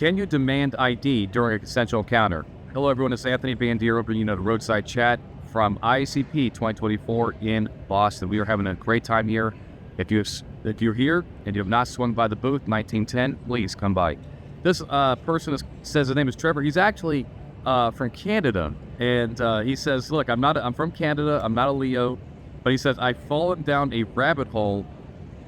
Can you demand ID during a consensual encounter? Hello everyone, it's Anthony Bandiero bringing you the Roadside Chat from IACP 2024 in Boston. We are having a great time here. If you're here and you have not swung by the booth 1910, please come by. This person says his name is Trevor. He's actually from Canada, and he says, look, I'm from Canada, I'm not a Leo, but he says, I've fallen down a rabbit hole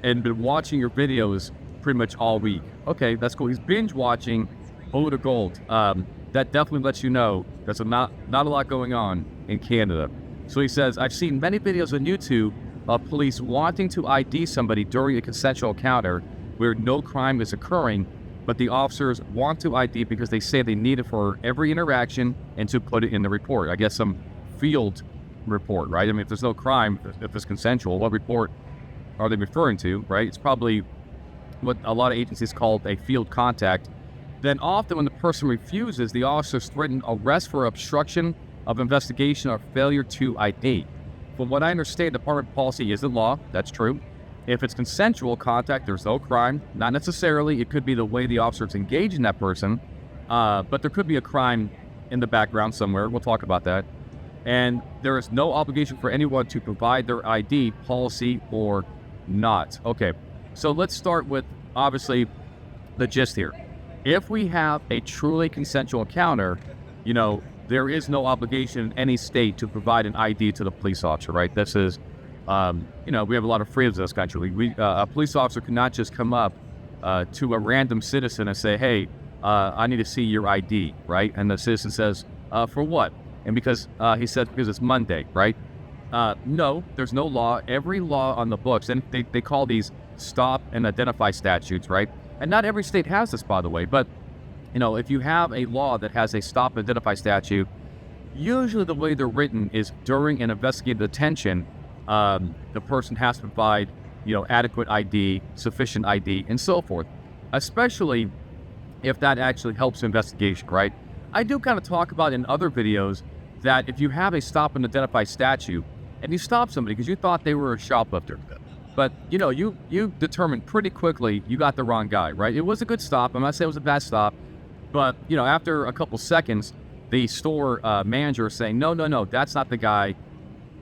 and been watching your videos pretty much all week. Okay, that's cool. He's binge watching Ode to Gold. That definitely lets you know there's not a lot going on in Canada. So he says, I've seen many videos on YouTube of police wanting to ID somebody during a consensual encounter where no crime is occurring, but the officers want to ID because they say they need it for every interaction and to put it in the report. I guess some field report, right? I mean, if there's no crime, if it's consensual, what report are they referring to, right? It's probably what a lot of agencies call a field contact. Then often when the person refuses, the officers threaten arrest for obstruction of investigation or failure to ID. From what I understand, department policy isn't law. That's true. If it's consensual contact, there's no crime. Not necessarily. It could be the way the officers engage in that person, but there could be a crime in the background somewhere. We'll talk about that. And there is no obligation for anyone to provide their ID, policy or not. Okay, so let's start with, obviously, the gist here. If we have a truly consensual encounter, there is no obligation in any state to provide an ID to the police officer, right? This is, we have a lot of freedoms in this country. A police officer cannot just come up to a random citizen and say, hey, I need to see your ID, right? And the citizen says, for what? And because he said, because it's Monday, right? No, there's no law. Every law on the books, and they call these stop and identify statutes, right? And not every state has this, by the way, but if you have a law that has a stop and identify statute, usually the way they're written is during an investigative detention, the person has to provide, adequate ID, sufficient ID, and so forth, especially if that actually helps investigation, right? I do kind of talk about in other videos that if you have a stop and identify statute and you stop somebody because you thought they were a shoplifter, but you determined pretty quickly you got the wrong guy, right? It was a good stop. I'm not saying it was a bad stop, but after a couple seconds, the store manager is saying, no, that's not the guy.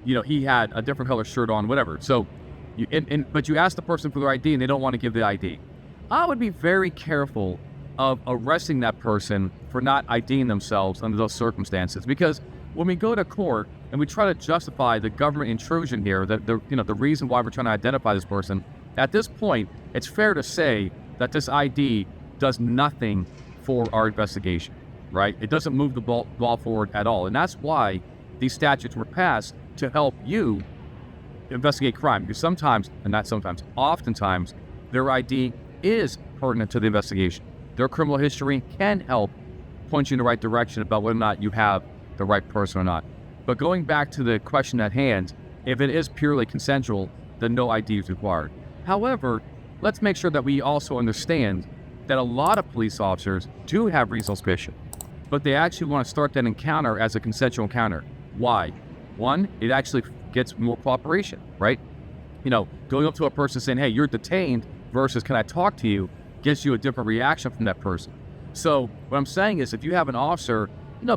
He had a different color shirt on, whatever. So, but you ask the person for their ID and they don't want to give the ID. I would be very careful of arresting that person for not IDing themselves under those circumstances, because when we go to court and we try to justify the government intrusion here, the reason why we're trying to identify this person, at this point, it's fair to say that this ID does nothing for our investigation, right? It doesn't move the ball forward at all. And that's why these statutes were passed to help you investigate crime, because oftentimes, their ID is pertinent to the investigation. Their criminal history can help point you in the right direction about whether or not you have the right person or not. But going back to the question at hand, if it is purely consensual, then no ID is required. However, let's make sure that we also understand that a lot of police officers do have reasonable suspicion, but they actually want to start that encounter as a consensual encounter. Why? One, it actually gets more cooperation, right? Going up to a person saying, hey, you're detained versus can I talk to you, gives you a different reaction from that person. So what I'm saying is, if you have an officer,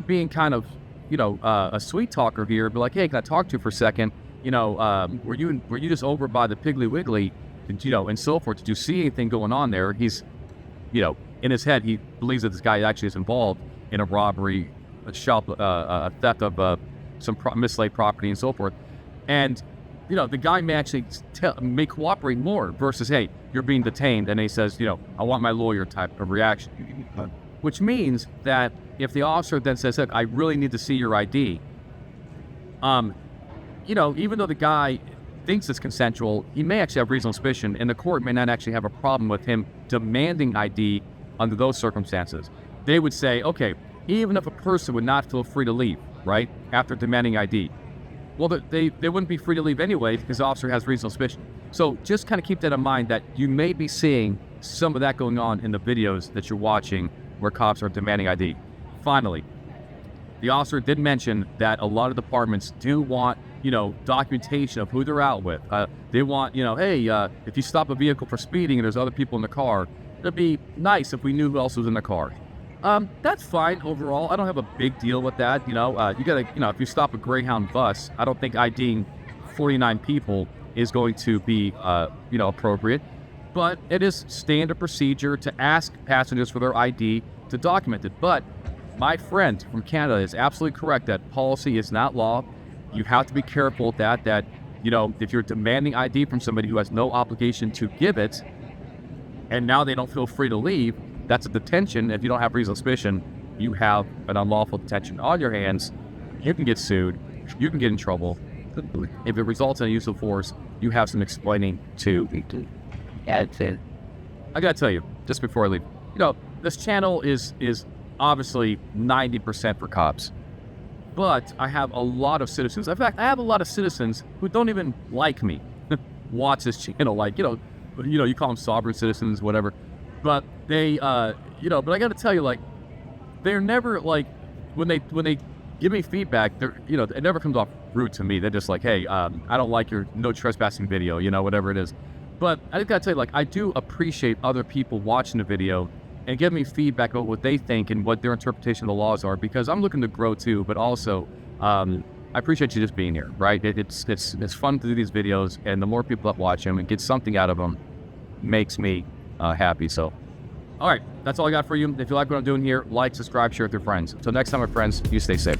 being kind of, a sweet talker here, be like, hey, can I talk to you for a second? Were you just over by the Piggly Wiggly, and so forth? Did you see anything going on there? He's, in his head, he believes that this guy actually is involved in a robbery, a theft of some mislaid property and so forth. And, the guy may actually may cooperate more versus, hey, you're being detained. And he says, I want my lawyer type of reaction. Which means that if the officer then says, look, I really need to see your ID, even though the guy thinks it's consensual, he may actually have reasonable suspicion, and the court may not actually have a problem with him demanding ID under those circumstances. They would say, okay, even if a person would not feel free to leave, right, after demanding ID, well, they wouldn't be free to leave anyway because the officer has reasonable suspicion. So just kind of keep that in mind, that you may be seeing some of that going on in the videos that you're watching where cops are demanding ID. Finally, the officer did mention that a lot of departments do want, documentation of who they're out with. They want, hey, if you stop a vehicle for speeding and there's other people in the car, it'd be nice if we knew who else was in the car. That's fine overall. I don't have a big deal with that. You gotta, if you stop a Greyhound bus, I don't think IDing 49 people is going to be, appropriate. But it is standard procedure to ask passengers for their ID to document it. But my friend from Canada is absolutely correct that policy is not law. You have to be careful with that, if you're demanding ID from somebody who has no obligation to give it, and now they don't feel free to leave, that's a detention. If you don't have reasonable suspicion, you have an unlawful detention on your hands. You can get sued. You can get in trouble. If it results in a use of force, you have some explaining to do. I gotta tell you, just before I leave, this channel is obviously 90% for cops. But I have a lot of citizens. In fact, I have a lot of citizens who don't even like me watch this channel. Like, you call them sovereign citizens, whatever. But they, but I got to tell you, like, they're never like, when they give me feedback, it never comes off rude to me. They're just like, hey, I don't like your no trespassing video, whatever it is. But I just got to tell you, like, I do appreciate other people watching the video and give me feedback about what they think and what their interpretation of the laws are, because I'm looking to grow too. But also, I appreciate you just being here, right? It's fun to do these videos, and the more people that watch them and get something out of them makes me happy. So, all right, that's all I got for you. If you like what I'm doing here, like, subscribe, share with your friends. Until next time, my friends, you stay safe.